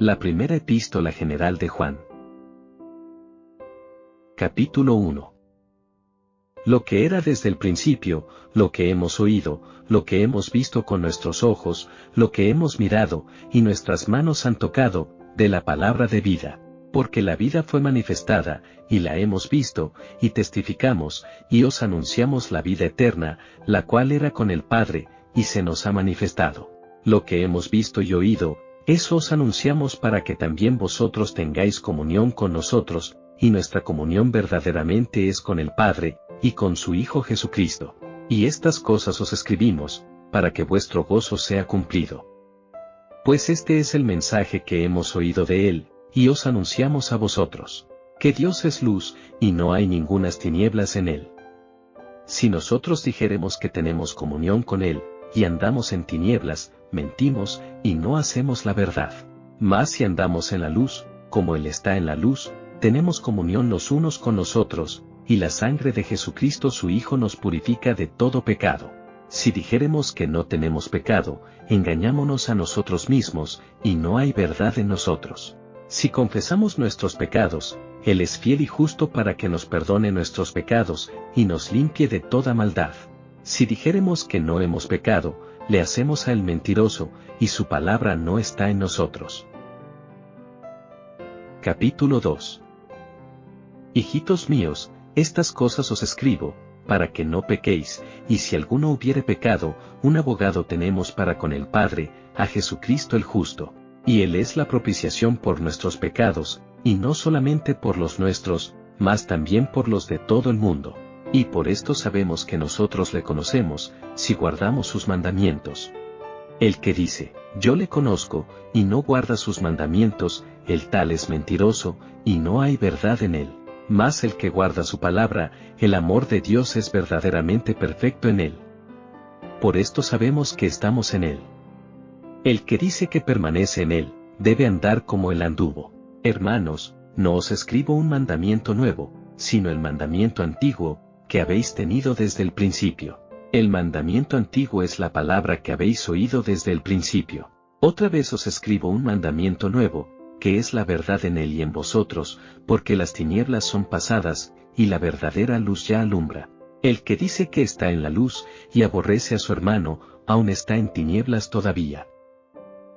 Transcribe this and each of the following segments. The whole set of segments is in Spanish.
La primera epístola general de Juan. Capítulo 1. Lo que era desde el principio, lo que hemos oído, lo que hemos visto con nuestros ojos, lo que hemos mirado, y nuestras manos han tocado, de la palabra de vida. Porque la vida fue manifestada, y la hemos visto, y testificamos, y os anunciamos la vida eterna, la cual era con el Padre, y se nos ha manifestado. Lo que hemos visto y oído, eso os anunciamos para que también vosotros tengáis comunión con nosotros, y nuestra comunión verdaderamente es con el Padre, y con su Hijo Jesucristo. Y estas cosas os escribimos, para que vuestro gozo sea cumplido. Pues este es el mensaje que hemos oído de él, y os anunciamos a vosotros, que Dios es luz, y no hay ningunas tinieblas en él. Si nosotros dijéremos que tenemos comunión con él, y andamos en tinieblas, mentimos, y no hacemos la verdad. Mas si andamos en la luz, como él está en la luz, tenemos comunión los unos con los otros, y la sangre de Jesucristo su Hijo nos purifica de todo pecado. Si dijéremos que no tenemos pecado, engañámonos a nosotros mismos, y no hay verdad en nosotros. Si confesamos nuestros pecados, él es fiel y justo para que nos perdone nuestros pecados, y nos limpie de toda maldad. Si dijéremos que no hemos pecado, le hacemos a él mentiroso, y su palabra no está en nosotros. Capítulo 2. Hijitos míos, estas cosas os escribo, para que no pequéis, y si alguno hubiere pecado, un abogado tenemos para con el Padre, a Jesucristo el justo. Y él es la propiciación por nuestros pecados, y no solamente por los nuestros, mas también por los de todo el mundo. Y por esto sabemos que nosotros le conocemos, si guardamos sus mandamientos. El que dice, yo le conozco, y no guarda sus mandamientos, el tal es mentiroso, y no hay verdad en él. Mas el que guarda su palabra, el amor de Dios es verdaderamente perfecto en él. Por esto sabemos que estamos en él. El que dice que permanece en él, debe andar como él anduvo. Hermanos, no os escribo un mandamiento nuevo, sino el mandamiento antiguo, que habéis tenido desde el principio. El mandamiento antiguo es la palabra que habéis oído desde el principio. Otra vez os escribo un mandamiento nuevo, que es la verdad en él y en vosotros, porque las tinieblas son pasadas, y la verdadera luz ya alumbra. El que dice que está en la luz, y aborrece a su hermano, aún está en tinieblas todavía.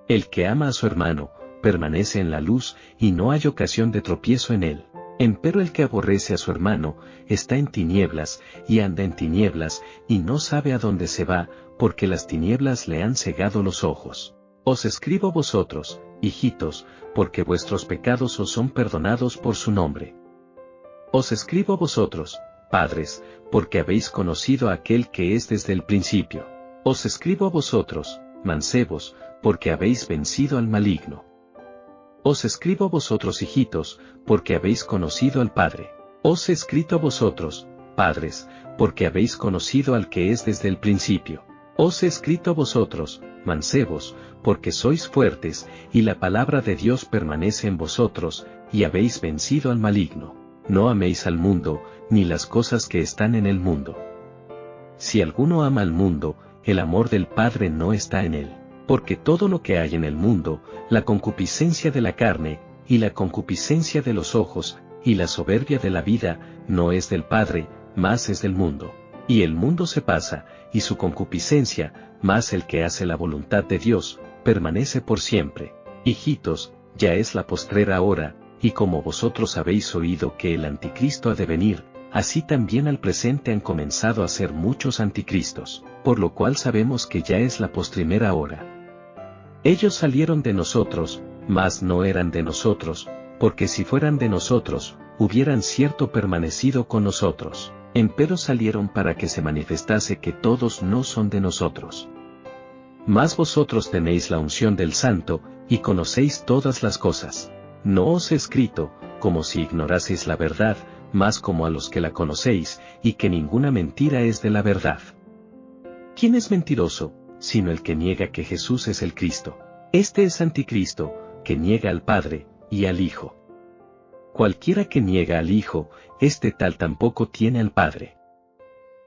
El que ama a su hermano, permanece en la luz, y no hay ocasión de tropiezo en él. Empero el que aborrece a su hermano, está en tinieblas, y anda en tinieblas, y no sabe a dónde se va, porque las tinieblas le han cegado los ojos. Os escribo vosotros, hijitos, porque vuestros pecados os son perdonados por su nombre. Os escribo vosotros, padres, porque habéis conocido a aquel que es desde el principio. Os escribo a vosotros, mancebos, porque habéis vencido al maligno. Os escribo a vosotros hijitos, porque habéis conocido al Padre. Os he escrito a vosotros, padres, porque habéis conocido al que es desde el principio. Os he escrito a vosotros, mancebos, porque sois fuertes, y la palabra de Dios permanece en vosotros, y habéis vencido al maligno. No améis al mundo, ni las cosas que están en el mundo. Si alguno ama al mundo, el amor del Padre no está en él. Porque todo lo que hay en el mundo, la concupiscencia de la carne, y la concupiscencia de los ojos, y la soberbia de la vida, no es del Padre, mas es del mundo. Y el mundo se pasa, y su concupiscencia, mas el que hace la voluntad de Dios, permanece por siempre. Hijitos, ya es la postrera hora, y como vosotros habéis oído que el anticristo ha de venir, así también al presente han comenzado a ser muchos anticristos, por lo cual sabemos que ya es la postrimera hora. Ellos salieron de nosotros, mas no eran de nosotros, porque si fueran de nosotros, hubieran cierto permanecido con nosotros. Empero salieron para que se manifestase que todos no son de nosotros. Mas vosotros tenéis la unción del Santo, y conocéis todas las cosas. No os he escrito, como si ignoraseis la verdad, mas como a los que la conocéis, y que ninguna mentira es de la verdad. ¿Quién es mentiroso, sino el que niega que Jesús es el Cristo? Este es anticristo, que niega al Padre, y al Hijo. Cualquiera que niega al Hijo, este tal tampoco tiene al Padre.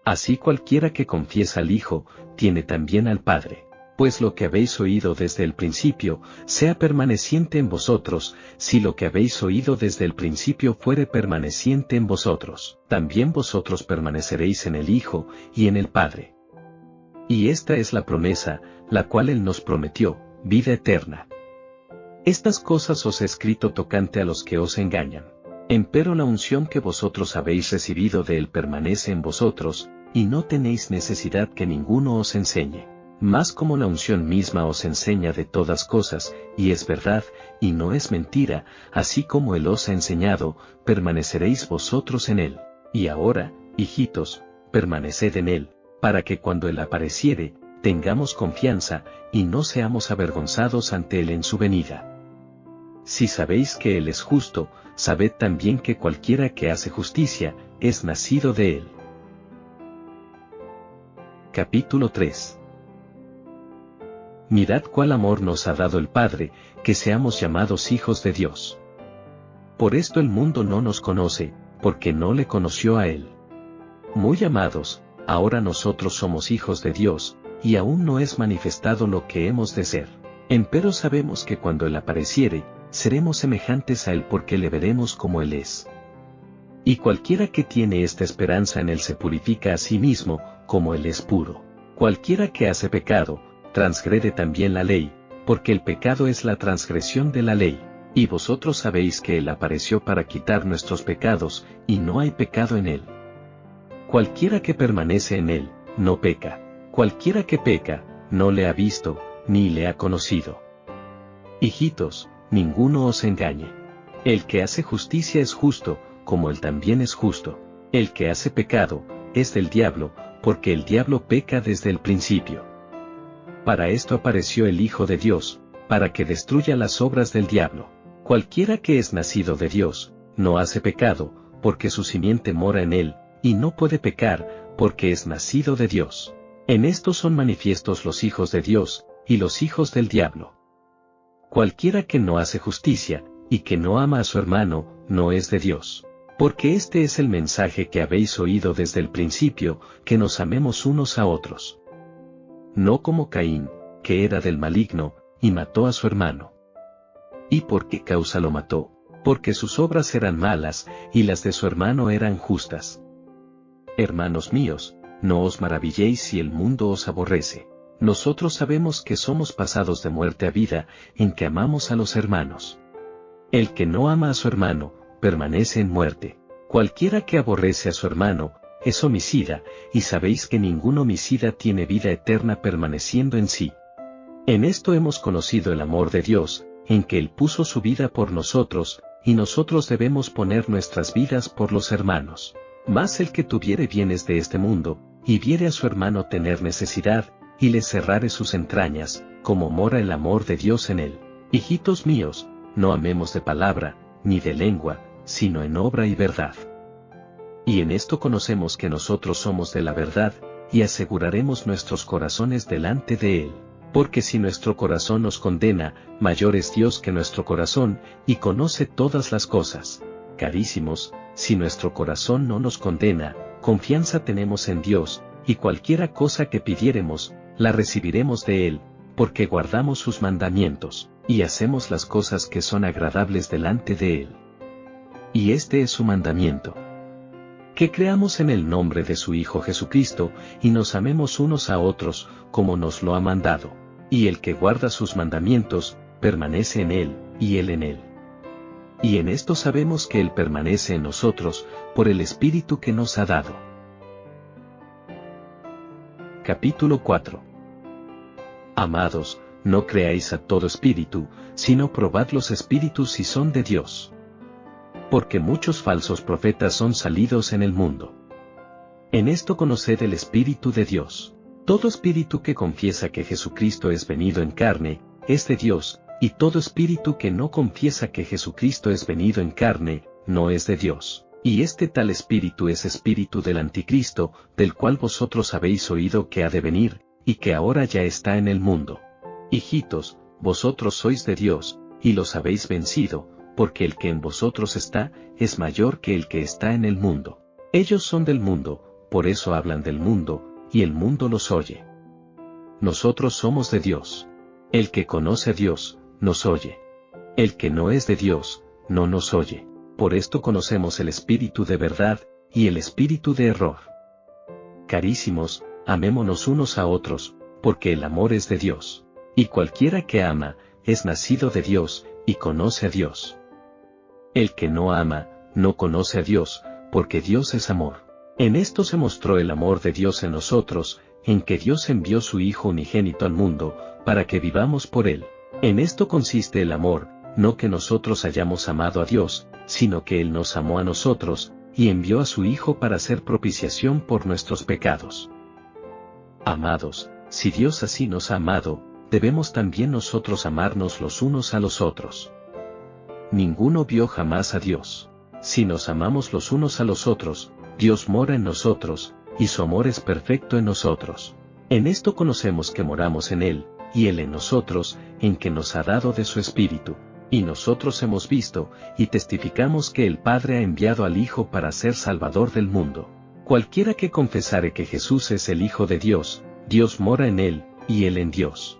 Así cualquiera que confiesa al Hijo, tiene también al Padre. pues lo que habéis oído desde el principio, sea permaneciente en vosotros. Si lo que habéis oído desde el principio fuere permaneciente en vosotros, también vosotros permaneceréis en el Hijo, y en el Padre. Y esta es la promesa, la cual Él nos prometió, vida eterna. Estas cosas os he escrito tocante a los que os engañan. Empero la unción que vosotros habéis recibido de Él permanece en vosotros, y no tenéis necesidad que ninguno os enseñe. Mas como la unción misma os enseña de todas cosas, y es verdad, y no es mentira, así como Él os ha enseñado, permaneceréis vosotros en Él. Y ahora, hijitos, permaneced en Él, para que cuando Él apareciere, tengamos confianza, y no seamos avergonzados ante Él en su venida. Si sabéis que Él es justo, sabed también que cualquiera que hace justicia, es nacido de Él. Capítulo 3. Mirad cuál amor nos ha dado el Padre, que seamos llamados hijos de Dios. Por esto el mundo no nos conoce, porque no le conoció a Él. Muy amados, ahora nosotros somos hijos de Dios, y aún no es manifestado lo que hemos de ser. Empero sabemos que cuando Él apareciere, seremos semejantes a Él porque le veremos como Él es. Y cualquiera que tiene esta esperanza en Él se purifica a sí mismo, como Él es puro. Cualquiera que hace pecado, transgrede también la ley, porque el pecado es la transgresión de la ley. Y vosotros sabéis que Él apareció para quitar nuestros pecados, y no hay pecado en Él. Cualquiera que permanece en Él, no peca. Cualquiera que peca, no le ha visto, ni le ha conocido. Hijitos, ninguno os engañe. El que hace justicia es justo, como Él también es justo. El que hace pecado, es del diablo, porque el diablo peca desde el principio. Para esto apareció el Hijo de Dios, para que destruya las obras del diablo. Cualquiera que es nacido de Dios, no hace pecado, porque su simiente mora en él, y no puede pecar, porque es nacido de Dios. En esto son manifiestos los hijos de Dios, y los hijos del diablo. Cualquiera que no hace justicia, y que no ama a su hermano, no es de Dios. Porque este es el mensaje que habéis oído desde el principio, que nos amemos unos a otros. No como Caín, que era del maligno, y mató a su hermano. ¿Y por qué causa lo mató? Porque sus obras eran malas, y las de su hermano eran justas. Hermanos míos, no os maravilléis si el mundo os aborrece. Nosotros sabemos que somos pasados de muerte a vida, en que amamos a los hermanos. El que no ama a su hermano, permanece en muerte. Cualquiera que aborrece a su hermano, es homicida, y sabéis que ningún homicida tiene vida eterna permaneciendo en sí. En esto hemos conocido el amor de Dios, en que Él puso su vida por nosotros, y nosotros debemos poner nuestras vidas por los hermanos. Mas el que tuviere bienes de este mundo, y viere a su hermano tener necesidad, y le cerrare sus entrañas, como mora el amor de Dios en él. Hijitos míos, no amemos de palabra, ni de lengua, sino en obra y verdad. Y en esto conocemos que nosotros somos de la verdad, y aseguraremos nuestros corazones delante de Él. Porque si nuestro corazón nos condena, mayor es Dios que nuestro corazón, y conoce todas las cosas. Carísimos, si nuestro corazón no nos condena, confianza tenemos en Dios, y cualquiera cosa que pidiéremos, la recibiremos de Él, porque guardamos sus mandamientos, y hacemos las cosas que son agradables delante de Él. Y este es su mandamiento: que creamos en el nombre de su Hijo Jesucristo, y nos amemos unos a otros, como nos lo ha mandado. Y el que guarda sus mandamientos, permanece en Él, y Él en Él. Y en esto sabemos que Él permanece en nosotros, por el Espíritu que nos ha dado. Capítulo 4. Amados, no creáis a todo espíritu, sino probad los espíritus si son de Dios. Porque muchos falsos profetas son salidos en el mundo. En esto conoced el Espíritu de Dios. Todo espíritu que confiesa que Jesucristo es venido en carne, es de Dios, y todo espíritu que no confiesa que Jesucristo es venido en carne, no es de Dios. Y este tal espíritu es espíritu del anticristo, del cual vosotros habéis oído que ha de venir, y que ahora ya está en el mundo. Hijitos, vosotros sois de Dios, y los habéis vencido, porque el que en vosotros está, es mayor que el que está en el mundo. Ellos son del mundo, por eso hablan del mundo, y el mundo los oye. nosotros somos de Dios. El que conoce a Dios, nos oye. El que no es de Dios, no nos oye. Por esto conocemos el espíritu de verdad, y el espíritu de error. Carísimos, amémonos unos a otros, porque el amor es de Dios. Y cualquiera que ama, es nacido de Dios, y conoce a Dios. El que no ama, no conoce a Dios, porque Dios es amor. En esto se mostró el amor de Dios en nosotros, en que Dios envió su Hijo unigénito al mundo, para que vivamos por Él. En esto consiste el amor, no que nosotros hayamos amado a Dios, sino que Él nos amó a nosotros, y envió a su Hijo para hacer propiciación por nuestros pecados. Amados, si Dios así nos ha amado, debemos también nosotros amarnos los unos a los otros. Ninguno vio jamás a Dios. Si nos amamos los unos a los otros, Dios mora en nosotros, y su amor es perfecto en nosotros. En esto conocemos que moramos en Él, y Él en nosotros, en que nos ha dado de su Espíritu. Y nosotros hemos visto, y testificamos que el Padre ha enviado al Hijo para ser Salvador del mundo. Cualquiera que confesare que Jesús es el Hijo de Dios, Dios mora en Él, y Él en Dios.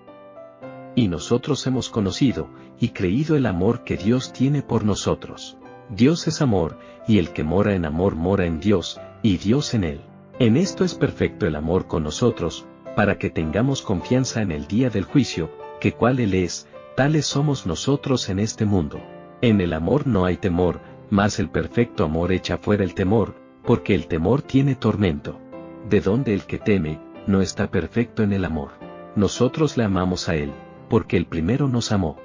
Y nosotros hemos conocido, y creído el amor que Dios tiene por nosotros. Dios es amor, y el que mora en amor mora en Dios, y Dios en él. En esto es perfecto el amor con nosotros, para que tengamos confianza en el día del juicio, que cual Él es, tales somos nosotros en este mundo. En el amor no hay temor, mas el perfecto amor echa fuera el temor, porque el temor tiene tormento. De donde el que teme, no está perfecto en el amor. Nosotros le amamos a Él, porque el primero nos amó.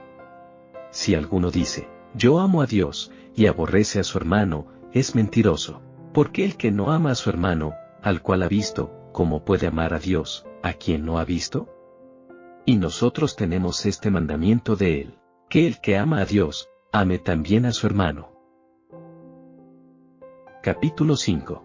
Si alguno dice, yo amo a Dios, y aborrece a su hermano, es mentiroso. Porque el que no ama a su hermano, al cual ha visto, ¿cómo puede amar a Dios, a quien no ha visto? Y nosotros tenemos este mandamiento de Él, que el que ama a Dios, ame también a su hermano. Capítulo 5.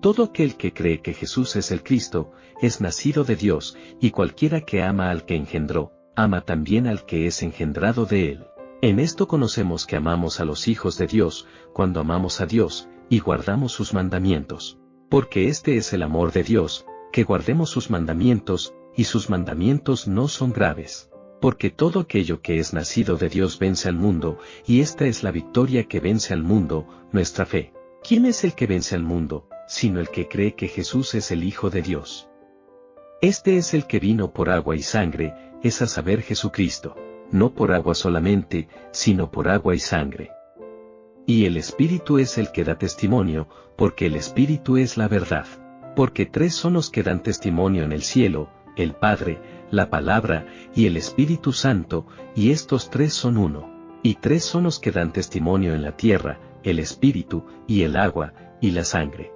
Todo aquel que cree que Jesús es el Cristo, es nacido de Dios, y cualquiera que ama al que engendró, ama también al que es engendrado de Él. En esto conocemos que amamos a los hijos de Dios, cuando amamos a Dios, y guardamos sus mandamientos. Porque este es el amor de Dios, que guardemos sus mandamientos, y sus mandamientos no son graves. Porque todo aquello que es nacido de Dios vence al mundo, y esta es la victoria que vence al mundo, nuestra fe. ¿Quién es el que vence al mundo, sino el que cree que Jesús es el Hijo de Dios? Este es el que vino por agua y sangre, es a saber Jesucristo, no por agua solamente, sino por agua y sangre. Y el Espíritu es el que da testimonio, porque el Espíritu es la verdad. Porque tres son los que dan testimonio en el cielo, el Padre, la Palabra, y el Espíritu Santo, y estos tres son uno. Y tres son los que dan testimonio en la tierra, el Espíritu, y el agua, y la sangre.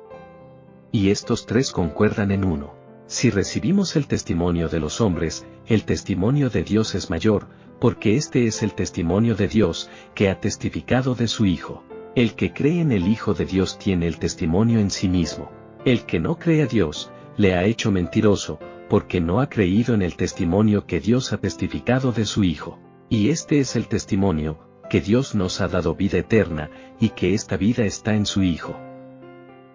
Y estos tres concuerdan en uno. Si recibimos el testimonio de los hombres, el testimonio de Dios es mayor, porque este es el testimonio de Dios, que ha testificado de su Hijo. El que cree en el Hijo de Dios tiene el testimonio en sí mismo. El que no cree a Dios, le ha hecho mentiroso, porque no ha creído en el testimonio que Dios ha testificado de su Hijo. Y este es el testimonio, que Dios nos ha dado vida eterna, y que esta vida está en su Hijo.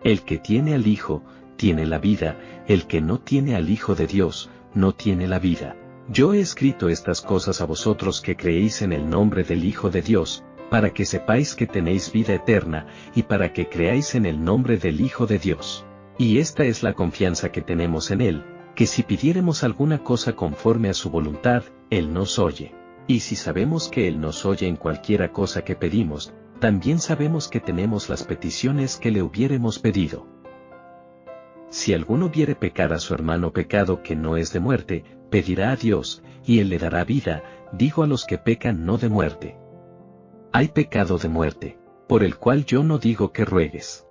El que tiene al Hijo, tiene la vida, el que no tiene al Hijo de Dios, no tiene la vida. Yo he escrito estas cosas a vosotros que creéis en el nombre del Hijo de Dios, para que sepáis que tenéis vida eterna, y para que creáis en el nombre del Hijo de Dios. Y esta es la confianza que tenemos en Él, que si pidiéremos alguna cosa conforme a su voluntad, Él nos oye. Y si sabemos que Él nos oye en cualquiera cosa que pedimos, también sabemos que tenemos las peticiones que le hubiéremos pedido. Si alguno viere pecar a su hermano pecado que no es de muerte, pedirá a Dios, y Él le dará vida, digo a los que pecan no de muerte. Hay pecado de muerte, por el cual yo no digo que ruegues.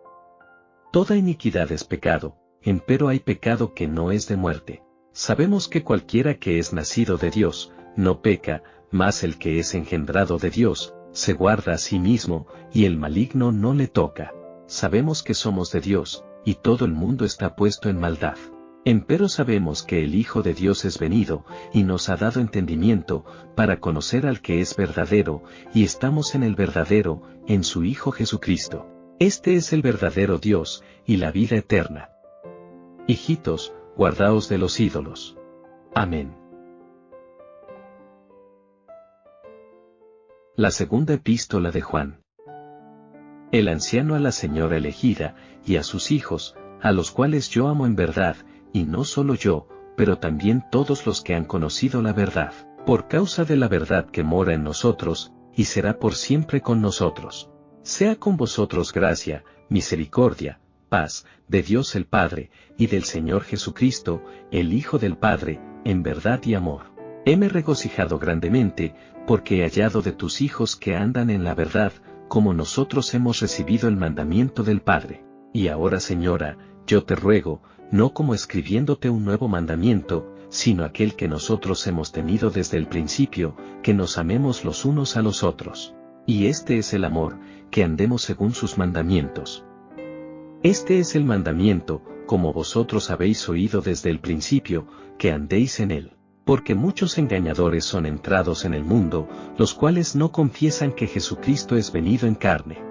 Toda iniquidad es pecado, empero hay pecado que no es de muerte. Sabemos que cualquiera que es nacido de Dios, no peca, mas el que es engendrado de Dios, se guarda a sí mismo, y el maligno no le toca. Sabemos que somos de Dios, y todo el mundo está puesto en maldad. Empero sabemos que el Hijo de Dios es venido, y nos ha dado entendimiento, para conocer al que es verdadero, y estamos en el verdadero, en su Hijo Jesucristo. Este es el verdadero Dios, y la vida eterna. Hijitos, guardaos de los ídolos. Amén. La segunda epístola de Juan. El anciano a la señora elegida, y a sus hijos, a los cuales yo amo en verdad, y no solo yo, pero también todos los que han conocido la verdad, por causa de la verdad que mora en nosotros, y será por siempre con nosotros. Sea con vosotros gracia, misericordia, paz, de Dios el Padre, y del Señor Jesucristo, el Hijo del Padre, en verdad y amor. Heme regocijado grandemente, porque he hallado de tus hijos que andan en la verdad, como nosotros hemos recibido el mandamiento del Padre. Y ahora, Señora, yo te ruego, no como escribiéndote un nuevo mandamiento, sino aquel que nosotros hemos tenido desde el principio, que nos amemos los unos a los otros. Y este es el amor, que andemos según sus mandamientos. Este es el mandamiento, como vosotros habéis oído desde el principio, que andéis en él. Porque muchos engañadores son entrados en el mundo, los cuales no confiesan que Jesucristo es venido en carne.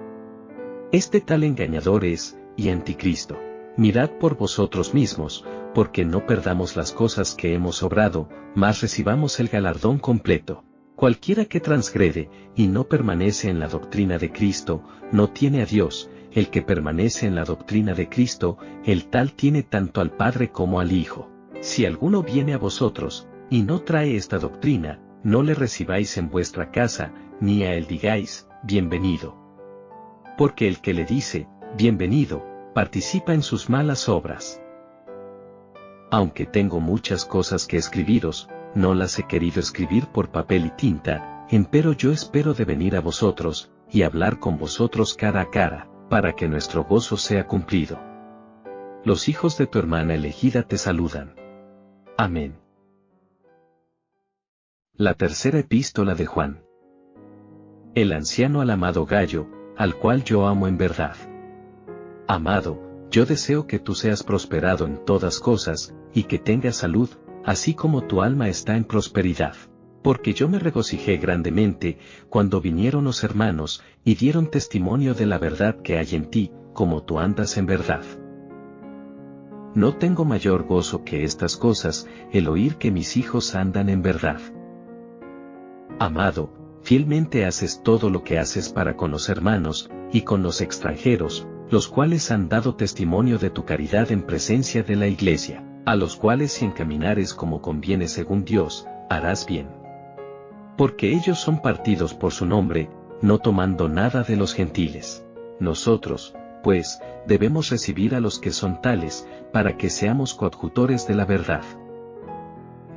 Este tal engañador es, y anticristo. Mirad por vosotros mismos, porque no perdamos las cosas que hemos obrado, mas recibamos el galardón completo. Cualquiera que transgrede, y no permanece en la doctrina de Cristo, no tiene a Dios. El que permanece en la doctrina de Cristo, el tal tiene tanto al Padre como al Hijo. Si alguno viene a vosotros, y no trae esta doctrina, no le recibáis en vuestra casa, ni a él digáis, bienvenido. Porque el que le dice, bienvenido, participa en sus malas obras. Aunque tengo muchas cosas que escribiros, no las he querido escribir por papel y tinta, empero yo espero de venir a vosotros, y hablar con vosotros cara a cara, para que nuestro gozo sea cumplido. Los hijos de tu hermana elegida te saludan. Amén. La tercera epístola de Juan. El anciano al amado Gayo, al cual yo amo en verdad. Amado, yo deseo que tú seas prosperado en todas cosas, y que tengas salud, así como tu alma está en prosperidad. Porque yo me regocijé grandemente, cuando vinieron los hermanos, y dieron testimonio de la verdad que hay en ti, como tú andas en verdad. No tengo mayor gozo que estas cosas, el oír que mis hijos andan en verdad. Amado, fielmente haces todo lo que haces para con los hermanos, y con los extranjeros, los cuales han dado testimonio de tu caridad en presencia de la Iglesia, a los cuales si encaminares como conviene según Dios, harás bien. Porque ellos son partidos por su nombre, no tomando nada de los gentiles. Nosotros, pues, debemos recibir a los que son tales, para que seamos coadjutores de la verdad.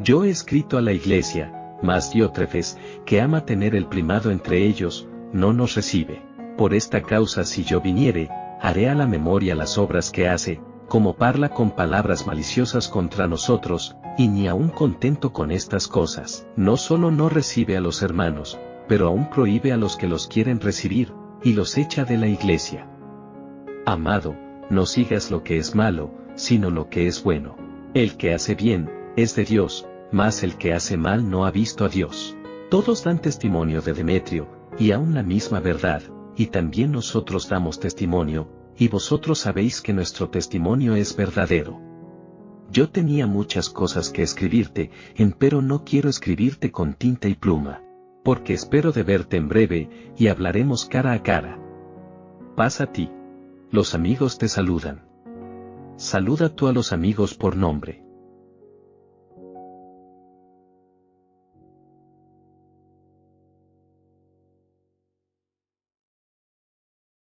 Yo he escrito a la Iglesia, mas Diótrefes, que ama tener el primado entre ellos, no nos recibe. Por esta causa si yo viniere, haré a la memoria las obras que hace, como parla con palabras maliciosas contra nosotros, y ni aun contento con estas cosas. No solo no recibe a los hermanos, pero aún prohíbe a los que los quieren recibir, y los echa de la Iglesia. Amado, no sigas lo que es malo, sino lo que es bueno. El que hace bien, es de Dios, mas el que hace mal no ha visto a Dios. Todos dan testimonio de Demetrio, y aun la misma verdad, y también nosotros damos testimonio, y vosotros sabéis que nuestro testimonio es verdadero. Yo tenía muchas cosas que escribirte, empero no quiero escribirte con tinta y pluma, porque espero de verte en breve, y hablaremos cara a cara. Paz a ti. Los amigos te saludan. Saluda tú a los amigos por nombre.